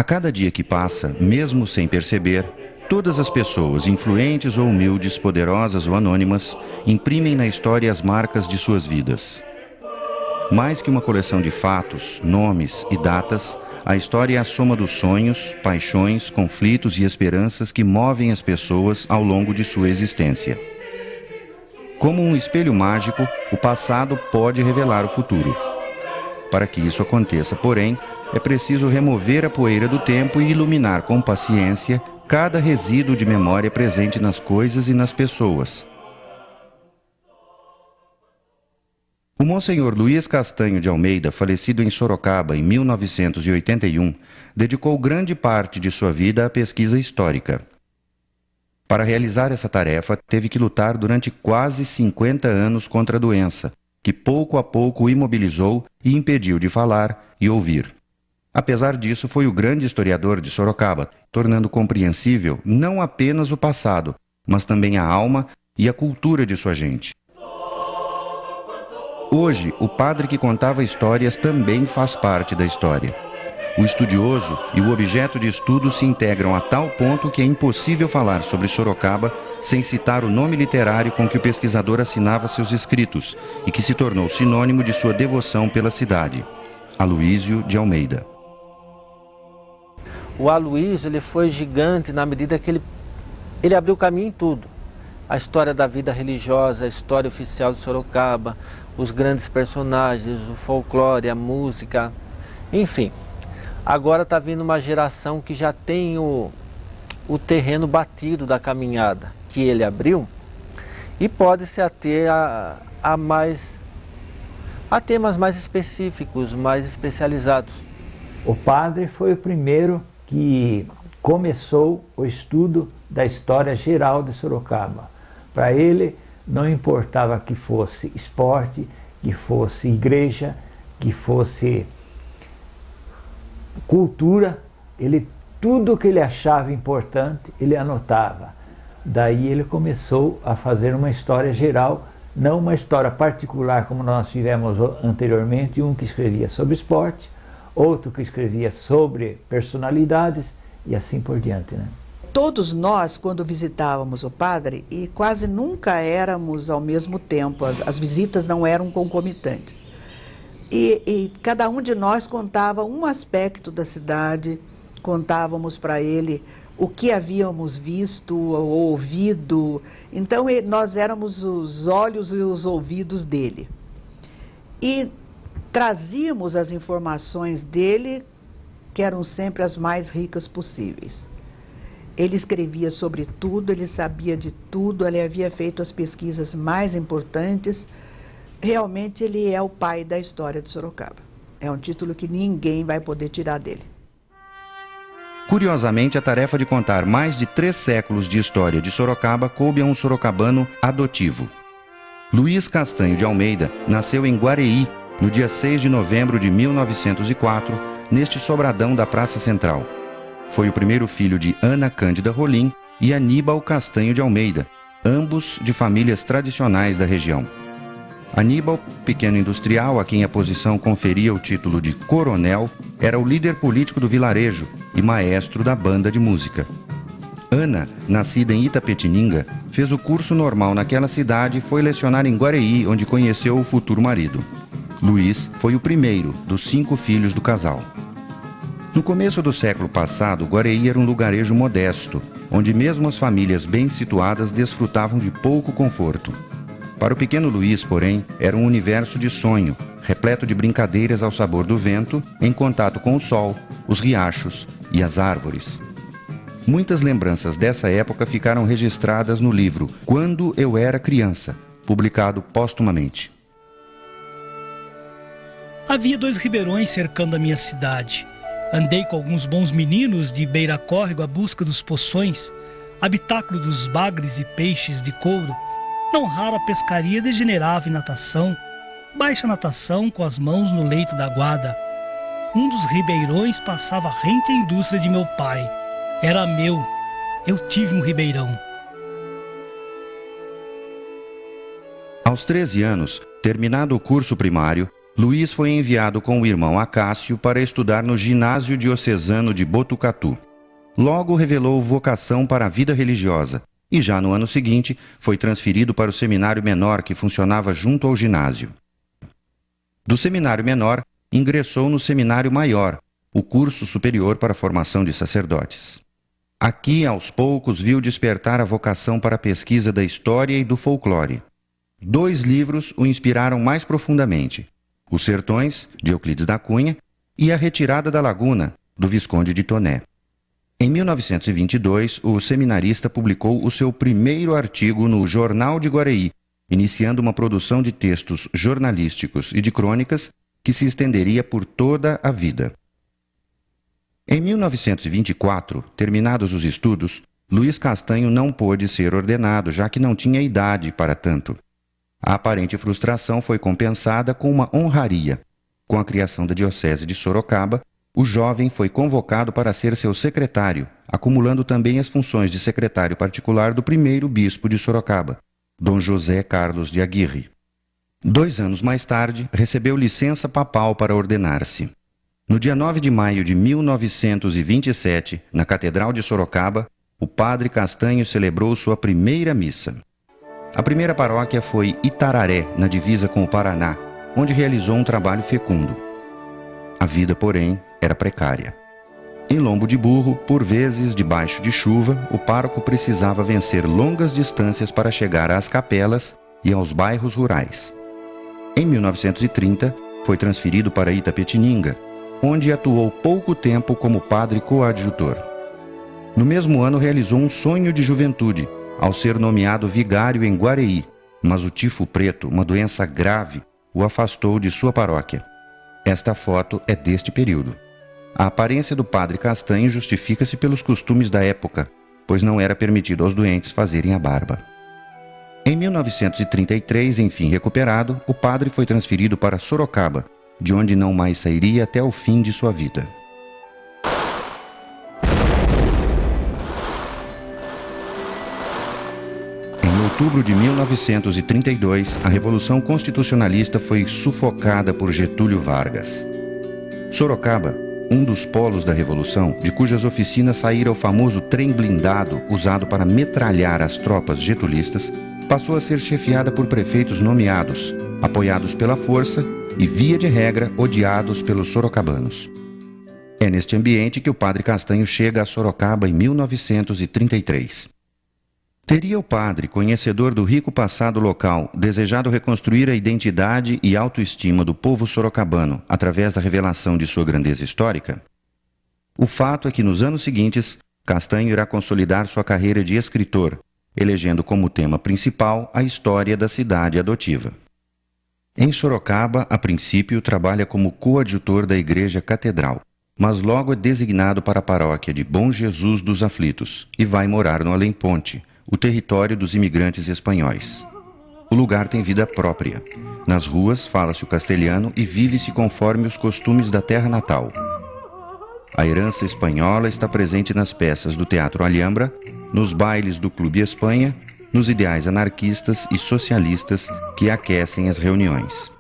cada dia que passa, mesmo sem perceber, todas as pessoas, influentes ou humildes, poderosas ou anônimas, imprimem na história as marcas de suas vidas. Mais que uma coleção de fatos, nomes e datas, a história é a soma dos sonhos, paixões, conflitos e esperanças que movem as pessoas ao longo de sua existência. Como um espelho mágico, o passado pode revelar o futuro. Para que isso aconteça, porém, é preciso remover a poeira do tempo e iluminar com paciência cada resíduo de memória presente nas coisas e nas pessoas. O Monsenhor Luiz Castanho de Almeida, falecido em Sorocaba em 1981, dedicou grande parte de sua vida à pesquisa histórica. Para realizar essa tarefa, teve que lutar durante quase 50 anos contra a doença, que pouco a pouco o imobilizou e impediu de falar e ouvir. Apesar disso, foi o grande historiador de Sorocaba, tornando compreensível não apenas o passado, mas também a alma e a cultura de sua gente. Hoje, o padre que contava histórias também faz parte da história. O estudioso e o objeto de estudo se integram a tal ponto que é impossível falar sobre Sorocaba sem citar o nome literário com que o pesquisador assinava seus escritos e que se tornou sinônimo de sua devoção pela cidade: Aloísio de Almeida. O Aloísio, ele foi gigante na medida que ele abriu caminho em tudo. A história da vida religiosa, a história oficial de Sorocaba, os grandes personagens, o folclore, a música, enfim. Agora está vindo uma geração que já tem o terreno batido da caminhada que ele abriu e pode se ater a temas mais específicos, mais especializados. O padre foi o primeiro que começou o estudo da história geral de Sorocaba. Para ele, não importava que fosse esporte, que fosse igreja, que fosse cultura, tudo que ele achava importante, ele anotava. Daí ele começou a fazer uma história geral, não uma história particular como nós tivemos anteriormente, um que escrevia sobre esporte, outro que escrevia sobre personalidades e assim por diante, né? Todos nós, quando visitávamos o padre, e quase nunca éramos ao mesmo tempo, as visitas não eram concomitantes. E cada um de nós contava um aspecto da cidade, contávamos para ele o que havíamos visto ou ouvido. Então, nós éramos os olhos e os ouvidos dele. E trazíamos as informações dele, que eram sempre as mais ricas possíveis. Ele escrevia sobre tudo, ele sabia de tudo, ele havia feito as pesquisas mais importantes. Realmente ele é o pai da história de Sorocaba. É um título que ninguém vai poder tirar dele. Curiosamente, a tarefa de contar mais de 3 séculos de história de Sorocaba coube a um sorocabano adotivo. Luiz Castanho de Almeida nasceu em Guareí, no dia 6 de novembro de 1904, neste sobradão da Praça Central. Foi o primeiro filho de Ana Cândida Rolim e Aníbal Castanho de Almeida, ambos de famílias tradicionais da região. Aníbal, pequeno industrial a quem a posição conferia o título de coronel, era o líder político do vilarejo e maestro da banda de música. Ana, nascida em Itapetininga, fez o curso normal naquela cidade e foi lecionar em Guareí, onde conheceu o futuro marido. Luiz foi o primeiro dos 5 filhos do casal. No começo do século passado, Guareí era um lugarejo modesto, onde mesmo as famílias bem situadas desfrutavam de pouco conforto. Para o pequeno Luiz, porém, era um universo de sonho, repleto de brincadeiras ao sabor do vento, em contato com o sol, os riachos e as árvores. Muitas lembranças dessa época ficaram registradas no livro Quando Eu Era Criança, publicado póstumamente. Havia 2 ribeirões cercando a minha cidade. Andei com alguns bons meninos de beira-córrego à busca dos poções, habitáculo dos bagres e peixes de couro. Não rara pescaria degenerava em natação, baixa natação com as mãos no leito da guarda. Um dos ribeirões passava rente à indústria de meu pai. Era meu. Eu tive um ribeirão. Aos 13 anos, terminado o curso primário, Luiz foi enviado com o irmão Acácio para estudar no ginásio diocesano de Botucatu. Logo revelou vocação para a vida religiosa e já no ano seguinte foi transferido para o seminário menor que funcionava junto ao ginásio. Do seminário menor, ingressou no seminário maior, o curso superior para a formação de sacerdotes. Aqui, aos poucos, viu despertar a vocação para a pesquisa da história e do folclore. 2 livros o inspiraram mais profundamente: Os Sertões, de Euclides da Cunha, e A Retirada da Laguna, do Visconde de Toné. Em 1922, o seminarista publicou o seu primeiro artigo no Jornal de Guareí, iniciando uma produção de textos jornalísticos e de crônicas que se estenderia por toda a vida. Em 1924, terminados os estudos, Luiz Castanho não pôde ser ordenado, já que não tinha idade para tanto. A aparente frustração foi compensada com uma honraria. Com a criação da Diocese de Sorocaba, o jovem foi convocado para ser seu secretário, acumulando também as funções de secretário particular do primeiro bispo de Sorocaba, Dom José Carlos de Aguirre. 2 anos mais tarde, recebeu licença papal para ordenar-se. No dia 9 de maio de 1927, na Catedral de Sorocaba, o padre Castanho celebrou sua primeira missa. A primeira paróquia foi Itararé, na divisa com o Paraná, onde realizou um trabalho fecundo. A vida, porém, era precária. Em lombo de burro, por vezes debaixo de chuva, o pároco precisava vencer longas distâncias para chegar às capelas e aos bairros rurais. Em 1930, foi transferido para Itapetininga, onde atuou pouco tempo como padre coadjutor. No mesmo ano, realizou um sonho de juventude, ao ser nomeado vigário em Guareí, mas o tifo preto, uma doença grave, o afastou de sua paróquia. Esta foto é deste período. A aparência do padre Castanho justifica-se pelos costumes da época, pois não era permitido aos doentes fazerem a barba. Em 1933, enfim recuperado, o padre foi transferido para Sorocaba, de onde não mais sairia até o fim de sua vida. Em outubro de 1932, a Revolução Constitucionalista foi sufocada por Getúlio Vargas. Sorocaba, um dos polos da Revolução, de cujas oficinas saíra o famoso trem blindado usado para metralhar as tropas getulistas, passou a ser chefiada por prefeitos nomeados, apoiados pela força e, via de regra, odiados pelos sorocabanos. É neste ambiente que o padre Castanho chega a Sorocaba em 1933. Teria o padre, conhecedor do rico passado local, desejado reconstruir a identidade e autoestima do povo sorocabano através da revelação de sua grandeza histórica? O fato é que nos anos seguintes, Castanho irá consolidar sua carreira de escritor, elegendo como tema principal a história da cidade adotiva. Em Sorocaba, a princípio, trabalha como coadjutor da Igreja Catedral, mas logo é designado para a paróquia de Bom Jesus dos Aflitos e vai morar no Além-Ponte, o território dos imigrantes espanhóis. O lugar tem vida própria. Nas ruas fala-se o castelhano e vive-se conforme os costumes da terra natal. A herança espanhola está presente nas peças do Teatro Alhambra, nos bailes do Clube Espanha, nos ideais anarquistas e socialistas que aquecem as reuniões.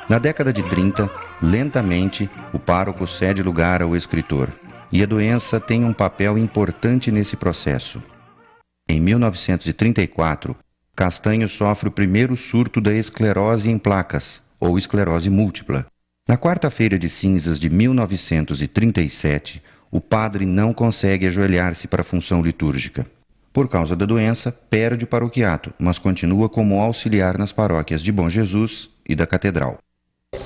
Na década de 30, lentamente, o pároco cede lugar ao escritor, e a doença tem um papel importante nesse processo. Em 1934, Castanho sofre o primeiro surto da esclerose em placas, ou esclerose múltipla. Na quarta-feira de cinzas de 1937, o padre não consegue ajoelhar-se para a função litúrgica. Por causa da doença, perde o paroquiato, mas continua como auxiliar nas paróquias de Bom Jesus e da Catedral.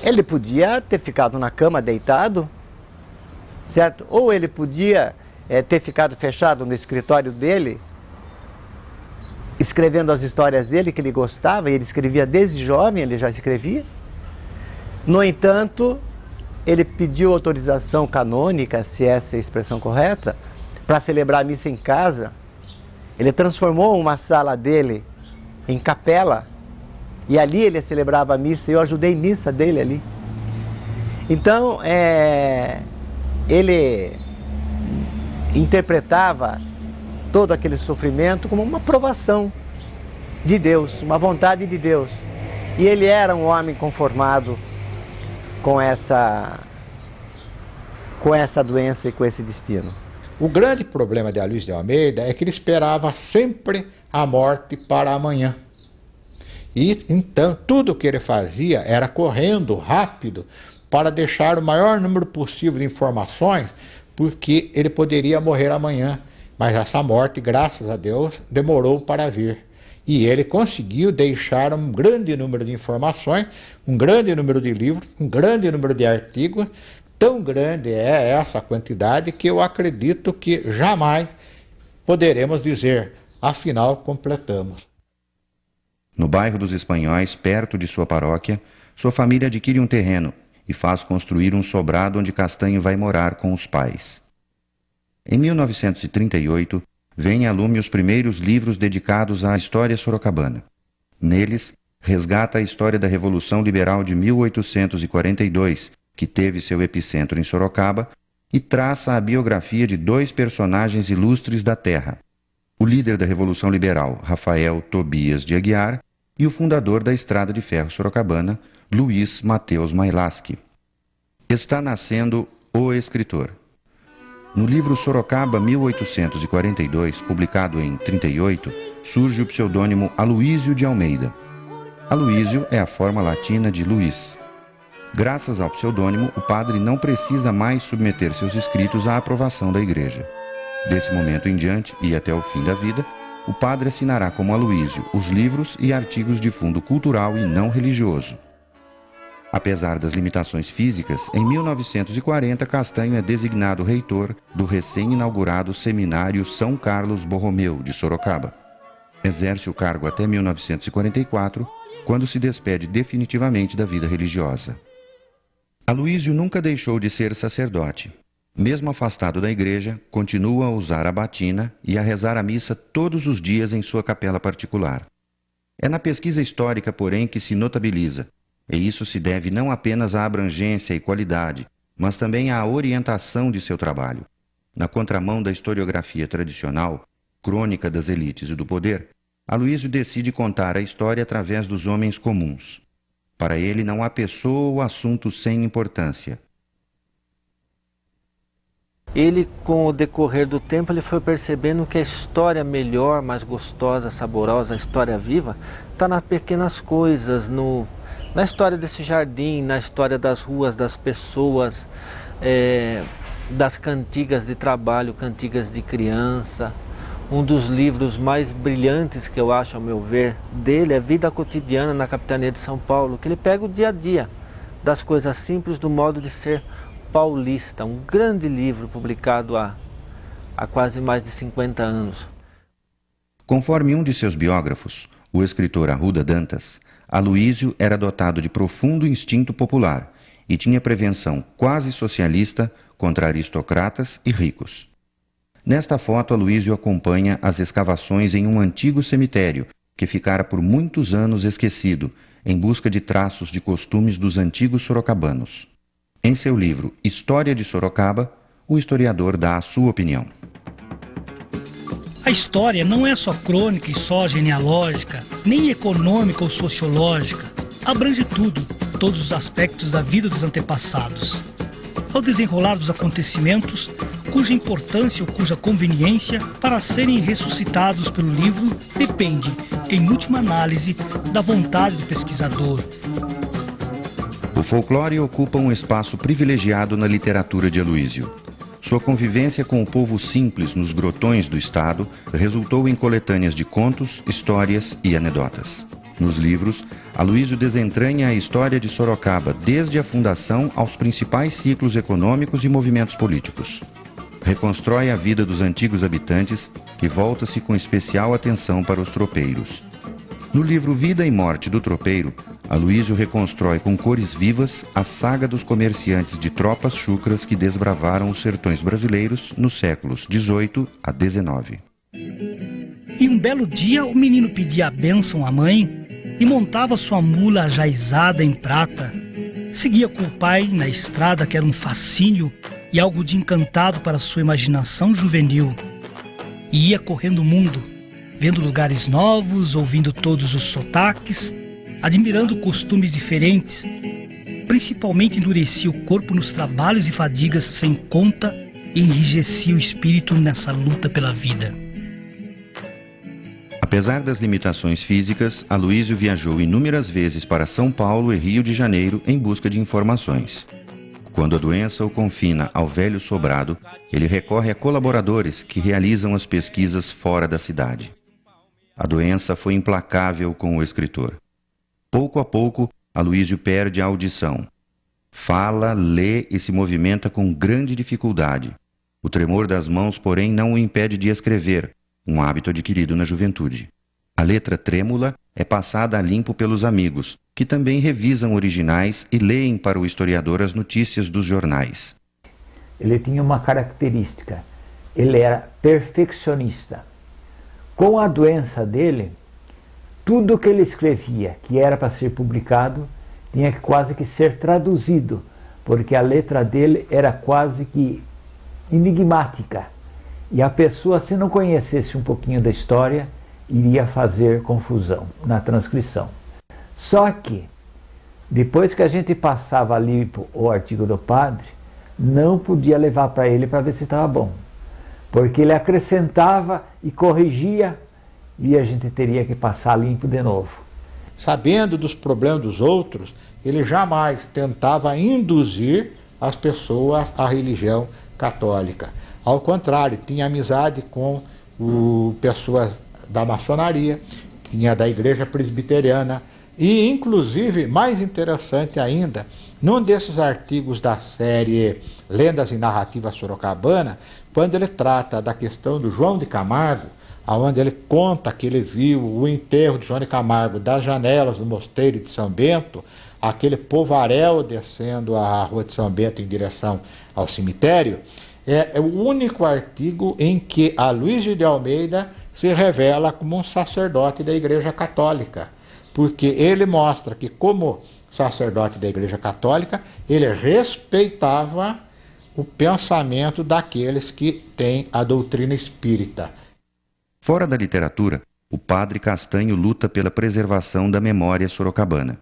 Ele podia ter ficado na cama deitado, certo? Ou ele podia ter ficado fechado no escritório dele, escrevendo as histórias dele que ele gostava, e ele escrevia desde jovem, ele já escrevia. No entanto, ele pediu autorização canônica, se essa é a expressão correta, para celebrar a missa em casa. Ele transformou uma sala dele em capela, e ali ele celebrava a missa, e eu ajudei a missa dele ali. Então, ele interpretava todo aquele sofrimento como uma provação de Deus, uma vontade de Deus. E ele era um homem conformado com essa doença e com esse destino. O grande problema de Aloysio de Almeida é que ele esperava sempre a morte para amanhã. E então tudo que ele fazia era correndo rápido para deixar o maior número possível de informações, porque ele poderia morrer amanhã. Mas essa morte, graças a Deus, demorou para vir. E ele conseguiu deixar um grande número de informações, um grande número de livros, um grande número de artigos. Tão grande é essa quantidade que eu acredito que jamais poderemos dizer, afinal completamos. No bairro dos Espanhóis, perto de sua paróquia, sua família adquire um terreno e faz construir um sobrado onde Castanho vai morar com os pais. Em 1938, vêm a lume os primeiros livros dedicados à história sorocabana. Neles, resgata a história da Revolução Liberal de 1842, que teve seu epicentro em Sorocaba, e traça a biografia de dois personagens ilustres da terra: o líder da Revolução Liberal, Rafael Tobias de Aguiar, e o fundador da Estrada de Ferro Sorocabana, Luiz Mateus Mailaschi. Está nascendo o escritor. No livro Sorocaba 1842, publicado em 38, surge o pseudônimo Aloysio de Almeida. Aloysio é a forma latina de Luiz. Graças ao pseudônimo, o padre não precisa mais submeter seus escritos à aprovação da Igreja. Desse momento em diante, e até o fim da vida, o padre assinará como Aloysio os livros e artigos de fundo cultural e não religioso. Apesar das limitações físicas, em 1940 Castanho é designado reitor do recém-inaugurado Seminário São Carlos Borromeu, de Sorocaba. Exerce o cargo até 1944, quando se despede definitivamente da vida religiosa. Aloysio nunca deixou de ser sacerdote. Mesmo afastado da igreja, continua a usar a batina e a rezar a missa todos os dias em sua capela particular. É na pesquisa histórica, porém, que se notabiliza, e isso se deve não apenas à abrangência e qualidade, mas também à orientação de seu trabalho. Na contramão da historiografia tradicional, crônica das elites e do poder, Aloysio decide contar a história através dos homens comuns. Para ele não há pessoa ou assunto sem importância. Ele, com o decorrer do tempo, ele foi percebendo que a história melhor, mais gostosa, saborosa, a história viva, está nas pequenas coisas, na história desse jardim, na história das ruas, das pessoas, das cantigas de trabalho, cantigas de criança. Um dos livros mais brilhantes que eu acho, ao meu ver, dele é Vida Cotidiana na Capitania de São Paulo, que ele pega o dia a dia das coisas simples do modo de ser paulista. Um grande livro publicado há quase mais de 50 anos. Conforme um de seus biógrafos, o escritor Arruda Dantas, Aloysio era dotado de profundo instinto popular e tinha prevenção quase socialista contra aristocratas e ricos. Nesta foto, Aloysio acompanha as escavações em um antigo cemitério que ficara por muitos anos esquecido, em busca de traços de costumes dos antigos sorocabanos. Em seu livro História de Sorocaba, o historiador dá a sua opinião. A história não é só crônica e só genealógica, nem econômica ou sociológica. Abrange tudo, todos os aspectos da vida dos antepassados. Ao desenrolar dos acontecimentos, cuja importância ou cuja conveniência para serem ressuscitados pelo livro depende, em última análise, da vontade do pesquisador. O folclore ocupa um espaço privilegiado na literatura de Aloysio. Sua convivência com o povo simples nos grotões do estado resultou em coletâneas de contos, histórias e anedotas. Nos livros, Aloysio desentranha a história de Sorocaba desde a fundação aos principais ciclos econômicos e movimentos políticos. Reconstrói a vida dos antigos habitantes e volta-se com especial atenção para os tropeiros. No livro Vida e Morte do Tropeiro, Aloysio reconstrói com cores vivas a saga dos comerciantes de tropas chucras que desbravaram os sertões brasileiros nos séculos XVIII a XIX. E um belo dia o menino pedia a bênção à mãe e montava sua mula ajaizada em prata. Seguia com o pai na estrada, que era um fascínio e algo de encantado para sua imaginação juvenil. e ia correndo o mundo, vendo lugares novos, ouvindo todos os sotaques, admirando costumes diferentes. Principalmente endurecia o corpo nos trabalhos e fadigas sem conta e enrijecia o espírito nessa luta pela vida. Apesar das limitações físicas, Aloísio viajou inúmeras vezes para São Paulo e Rio de Janeiro em busca de informações. Quando a doença o confina ao velho sobrado, ele recorre a colaboradores que realizam as pesquisas fora da cidade. A doença foi implacável com o escritor. Pouco a pouco, Aloísio perde a audição. Fala, lê e se movimenta com grande dificuldade. O tremor das mãos, porém, não o impede de escrever, um hábito adquirido na juventude. A letra trêmula é passada a limpo pelos amigos, que também revisam originais e leem para o historiador as notícias dos jornais. Ele tinha uma característica, ele era perfeccionista. Com a doença dele, tudo que ele escrevia, que era para ser publicado, tinha quase que ser traduzido, porque a letra dele era quase que enigmática. E a pessoa, se não conhecesse um pouquinho da história, iria fazer confusão na transcrição. Só que, depois que a gente passava ali o artigo do padre, não podia levar para ele para ver se estava bom. Porque ele acrescentava e corrigia, e a gente teria que passar limpo de novo. Sabendo dos problemas dos outros, ele jamais tentava induzir as pessoas à religião católica. Ao contrário, tinha amizade com pessoas da maçonaria, tinha da igreja presbiteriana e, inclusive, mais interessante ainda, num desses artigos da série Lendas e Narrativas Sorocabana, quando ele trata da questão do João de Camargo, onde ele conta que ele viu o enterro de João de Camargo das janelas do mosteiro de São Bento, aquele povaréu descendo a rua de São Bento em direção ao cemitério, é o único artigo em que Aloísio de Almeida se revela como um sacerdote da Igreja Católica, porque ele mostra que, como sacerdote da Igreja Católica, ele respeitava o pensamento daqueles que têm a doutrina espírita. Fora da literatura, o padre Castanho luta pela preservação da memória sorocabana.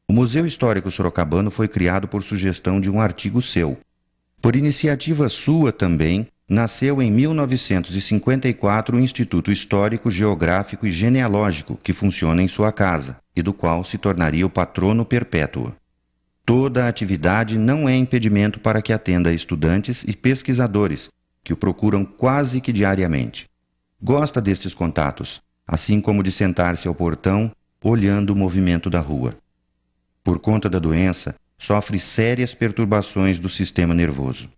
O Museu Histórico Sorocabano foi criado por sugestão de um artigo seu. Por iniciativa sua também, nasceu em 1954 o Instituto Histórico, Geográfico e Genealógico, que funciona em sua casa, e do qual se tornaria o patrono perpétuo. Toda a atividade não é impedimento para que atenda a estudantes e pesquisadores, que o procuram quase que diariamente. Gosta destes contatos, assim como de sentar-se ao portão, olhando o movimento da rua. Por conta da doença, sofre sérias perturbações do sistema nervoso.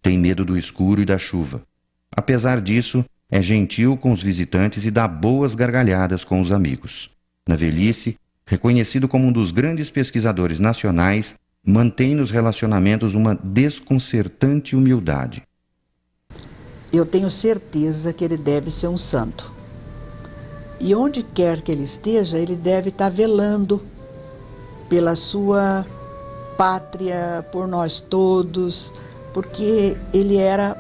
Tem medo do escuro e da chuva. Apesar disso, é gentil com os visitantes e dá boas gargalhadas com os amigos. Na velhice, reconhecido como um dos grandes pesquisadores nacionais, mantém nos relacionamentos uma desconcertante humildade. Eu tenho certeza que ele deve ser um santo. E onde quer que ele esteja, ele deve estar velando pela sua pátria, por nós todos, porque ele era,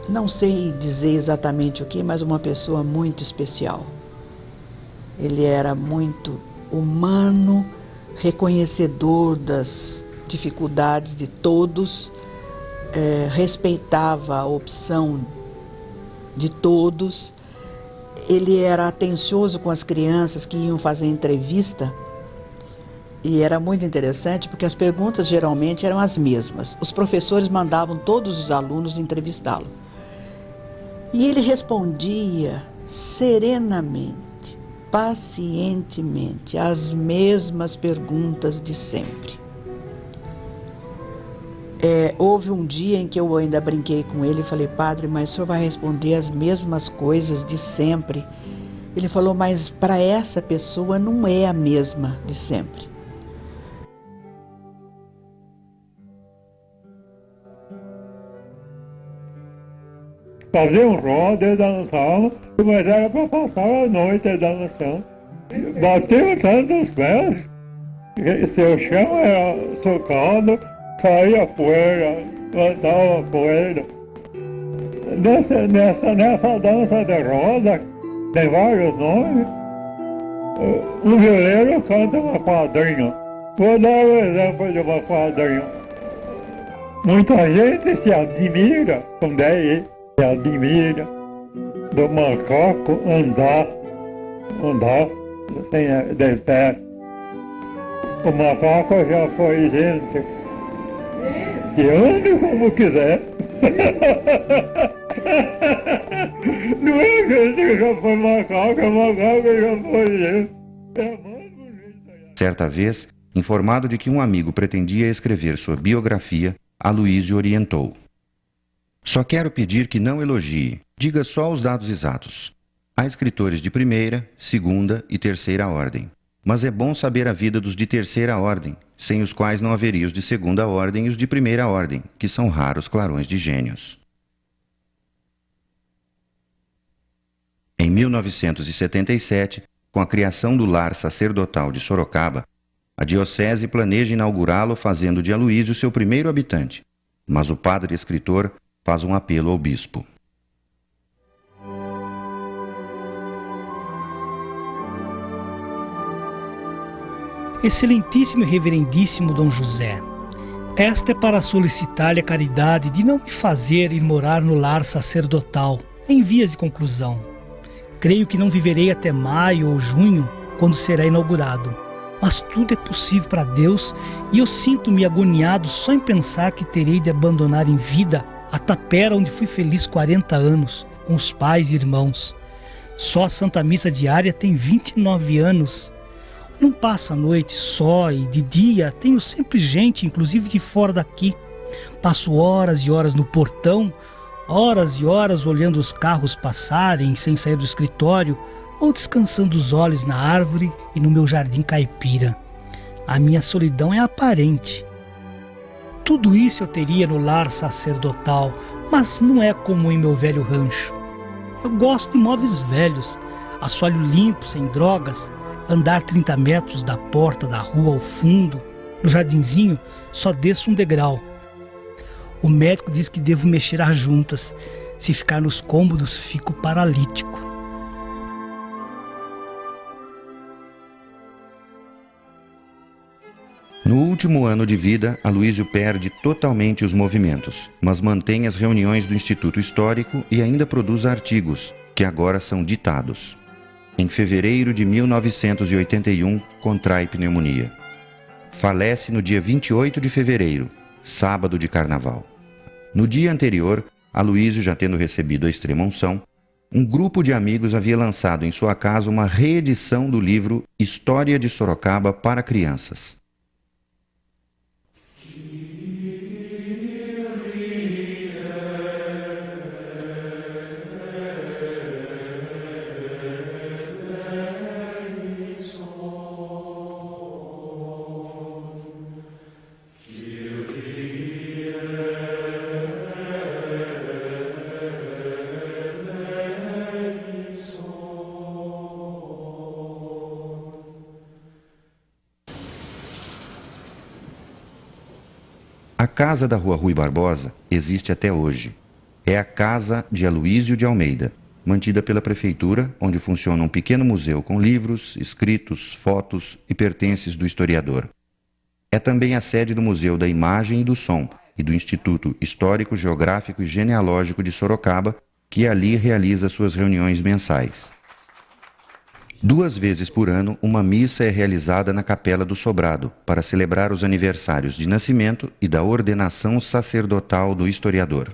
não sei dizer exatamente o que, mas uma pessoa muito especial. Ele era muito humano, reconhecedor das dificuldades de todos, respeitava a opção de todos. Ele era atencioso com as crianças que iam fazer entrevista. E era muito interessante porque as perguntas geralmente eram as mesmas. Os professores mandavam todos os alunos entrevistá-lo. E ele respondia serenamente, pacientemente, as mesmas perguntas de sempre. Houve um dia em que eu ainda brinquei com ele e falei: padre, mas o senhor vai responder as mesmas coisas de sempre? Ele falou: mas para essa pessoa não é a mesma de sempre. Faziam roda e dançavam, mas era para passar a noite dançando. Batiam tantos pés, que seu chão era socado, saía poeira, levantava poeira. nessa dança de roda, tem vários nomes, um violeiro canta uma quadrinha. Vou dar um exemplo de uma quadrinha. Muita gente se admira, quando é se admira, do macaco andar sem de pé. O macaco já foi gente que ande como quiser. Não é gente que já foi macaco, é macaco que já foi gente. É muito bonito. Certa vez, informado de que um amigo pretendia escrever sua biografia, Aloísio orientou. Só quero pedir que não elogie, diga só os dados exatos. Há escritores de primeira, segunda e terceira ordem. Mas é bom saber a vida dos de terceira ordem, sem os quais não haveria os de segunda ordem e os de primeira ordem, que são raros clarões de gênios. Em 1977, com a criação do Lar Sacerdotal de Sorocaba, a diocese planeja inaugurá-lo fazendo de Aloísio seu primeiro habitante, mas o padre escritor faz um apelo ao bispo. Excelentíssimo e reverendíssimo Dom José, esta é para solicitar-lhe a caridade de não me fazer ir morar no lar sacerdotal, em vias de conclusão. Creio que não viverei até maio ou junho, quando será inaugurado. Mas tudo é possível para Deus e eu sinto-me agoniado só em pensar que terei de abandonar em vida a tapera onde fui feliz 40 anos, com os pais e irmãos. Só a Santa Missa diária tem 29 anos. Não passa a noite só e de dia tenho sempre gente, inclusive de fora daqui. Passo horas e horas no portão, horas e horas olhando os carros passarem sem sair do escritório ou descansando os olhos na árvore e no meu jardim caipira. A minha solidão é aparente. Tudo isso eu teria no lar sacerdotal, mas não é como em meu velho rancho. Eu gosto de móveis velhos, assoalho limpo, sem drogas, andar 30 metros da porta da rua ao fundo. No jardinzinho só desço um degrau. O médico diz que devo mexer as juntas. Se ficar nos cômodos, fico paralítico. No último ano de vida, Aloísio perde totalmente os movimentos, mas mantém as reuniões do Instituto Histórico e ainda produz artigos, que agora são ditados. Em fevereiro de 1981, contrai pneumonia. Falece no dia 28 de fevereiro, sábado de carnaval. No dia anterior, Aloísio, já tendo recebido a extrema-unção, um grupo de amigos havia lançado em sua casa uma reedição do livro História de Sorocaba para Crianças. A Casa da Rua Rui Barbosa existe até hoje. É a Casa de Aloísio de Almeida, mantida pela Prefeitura, onde funciona um pequeno museu com livros, escritos, fotos e pertences do historiador. É também a sede do Museu da Imagem e do Som e do Instituto Histórico, Geográfico e Genealógico de Sorocaba, que ali realiza suas reuniões mensais. 2 vezes por ano, uma missa é realizada na Capela do Sobrado, para celebrar os aniversários de nascimento e da ordenação sacerdotal do historiador.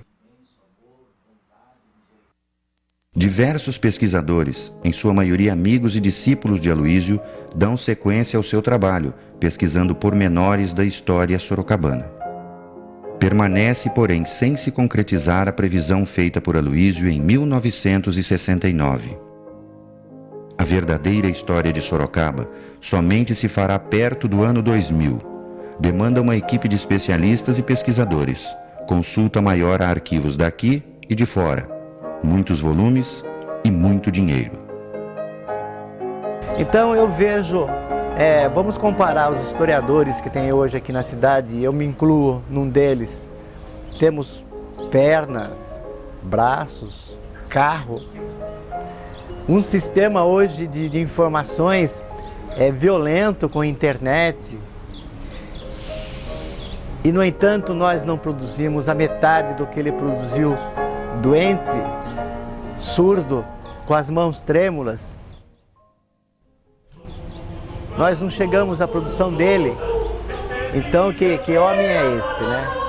Diversos pesquisadores, em sua maioria amigos e discípulos de Aloísio, dão sequência ao seu trabalho, pesquisando pormenores da história sorocabana. Permanece, porém, sem se concretizar a previsão feita por Aloísio em 1969. A verdadeira história de Sorocaba somente se fará perto do ano 2000. Demanda uma equipe de especialistas e pesquisadores, consulta maior a arquivos daqui e de fora, muitos volumes e muito dinheiro. Então eu vejo, vamos comparar os historiadores que tem hoje aqui na cidade, eu me incluo num deles. Temos pernas, braços, carro. Um sistema hoje de informações violento com a internet. E, no entanto, nós não produzimos a metade do que ele produziu, doente, surdo, com as mãos trêmulas. Nós não chegamos à produção dele. Então, que homem é esse, né?